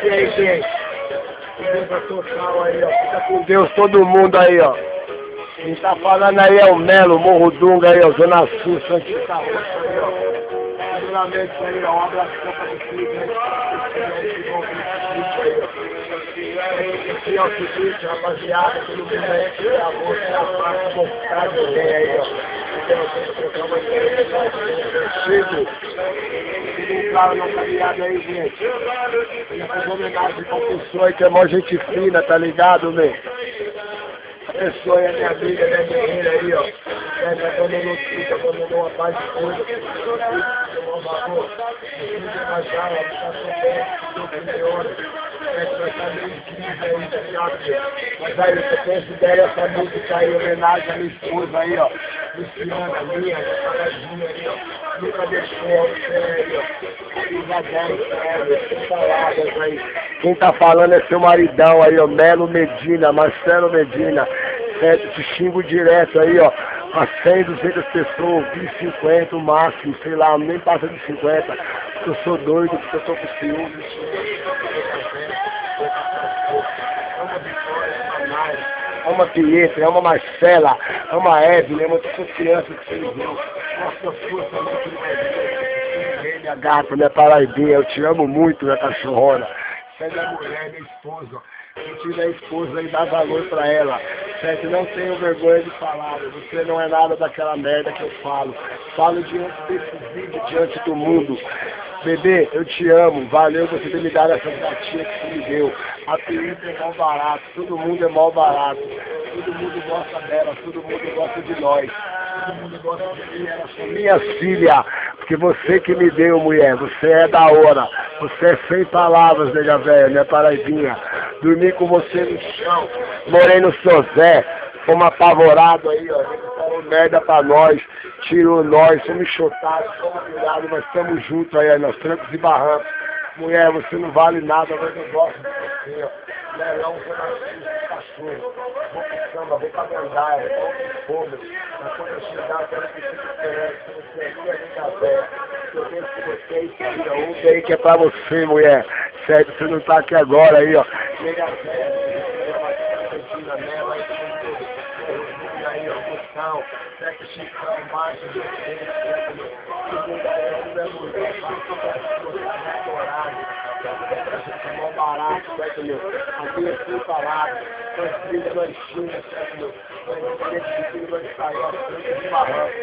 E aí, gente? Beleza total aí, ó. Fica com Deus todo mundo aí, ó. Quem tá falando aí é o Melo, Morro Dunga aí, ó. Zona Sul, Santista Roxa aí, ó. Seguramente aí, ó. Um abraço pra vocês aí. Aqui é o seguinte, rapaziada. Todo mundo aí que é amor, que é a parte, mostrar de bem aí, ó. Chico, um claro não tá ligado aí, gente. Eu fiz homenagem pra pessoa aí que é mó gente fina, tá ligado, meu? A pessoa é minha amiga, minha guerreira aí, ó. Me abandonou tudo, abandonou uma paz de coisa. Mas aí, você tem essa ideia, essa música aí, homenagem à minha esposa aí, ó. Luciana, minha paradinha aí, ó. Nunca deixou, sério, ó. Quem tá falando é seu maridão aí, ó. Melo Medina, Marcelo Medina. Certo? Te xingo direto aí, ó. A 100, 200 pessoas, vi 50 o máximo, sei lá, nem passa de 50. Porque eu sou doido, porque eu tô com ciúme. Ama a Pietra, ama a Marcela, ama a Evelyn, ama todas as crianças que vocês viram. Nossa força, minha gata, minha paraibinha, eu te amo muito, minha cachorrona. Você é minha mulher, minha esposa. Quem tiver esposa aí, dá valor pra ela. Certo? Não tenho vergonha de falar. Você não é nada daquela merda que eu falo. Falo diante desse vídeo, diante do mundo. Bebê, eu te amo. Valeu você ter me dado essa gatinha que você me deu. A Pietra é mal barato. Todo mundo é mal barato. Todo mundo gosta dela. Todo mundo gosta de nós. Todo mundo gosta de mim. Elas são minhas filhas. Porque você que me deu, mulher. Você é da hora. Você é sem palavras, nega velha, minha paraibinha. Dormi com você no chão. Morei no Sozé. Fomos apavorados aí, ó. Ele falou merda pra nós. Tirou nós. Fomos chotados. Fomos virados. Nós estamos juntos aí, nós trancos e barrancos. Mulher, você não vale nada, mas eu gosto de você, ó. Melão, você nasceu, cachorro. Vou pro samba, vou pra gandaia, vou pro fogo. Mas quando eu chegar, eu quero que você se interesse, que você é minha amiga velha. Eu penso que você é isso aí, ó. Um bem que é pra você, mulher. Certo? Você não tá aqui agora aí, ó. Nega velha, Argentina, Mela, aí, aí, ó, Gustavo, certo? Chicão, Márcio, todo mundo aí, tudo é mulher, mó barato, certo, meu? Aqui é full barato, nós filhos, nós chinas, certo, meu? Nós filhos, nós saímos, de barranco,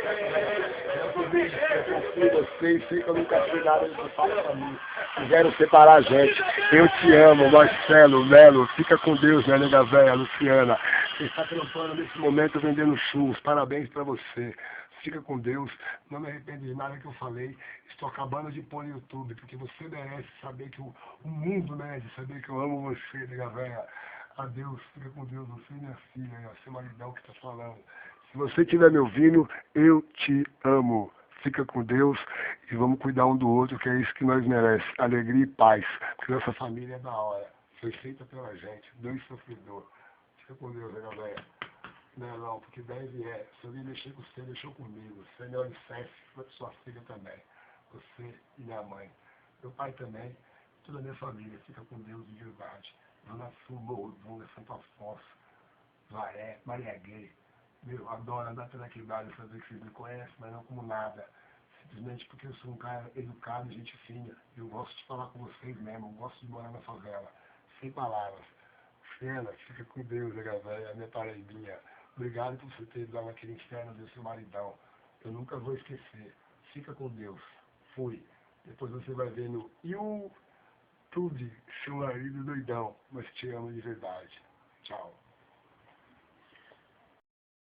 eu confio em vocês, sei que eu nunca fiz nada de fato pra mim. Quiseram separar a gente. Eu te amo, Marcelo, Melo, fica com Deus, minha nega velha, Luciana. Você está trampando nesse momento vendendo churros, parabéns pra você. Fica com Deus, não me arrependo de nada que eu falei. Estou acabando de pôr no YouTube, porque você merece saber que o mundo merece saber que eu amo você, nega velha. Adeus, fica com Deus, você é minha filha, seu maridão que está falando. Se você estiver me ouvindo, eu te amo. Fica com Deus e vamos cuidar um do outro, que é isso que nós merecemos. Alegria e paz, porque nossa família é da hora. Foi feita pela gente, dois sofredores. Fica com Deus, nega velha. Não, porque deve se alguém mexer com você, mexeu comigo. Você é meu alicerce, sua filha também. Você e minha mãe. Meu pai também, toda a minha família. Fica com Deus de verdade. Zona Sul, Morro Dunga, Santo Afonso, Varé, Maria Gay. Meu, adoro andar pela quebrada, saber que vocês me conhecem, mas não como nada. Simplesmente porque eu sou um cara educado e gente fina. Eu gosto de falar com vocês mesmo, eu gosto de morar na favela. Sem palavras. Fena, fica com Deus, nega velha, minha paraibinha. Obrigado por você ter dado aquele inferno do seu maridão. Eu nunca vou esquecer. Fica com Deus. Fui. Depois você vai ver no YouTube, seu marido doidão, mas te amo de verdade. Tchau.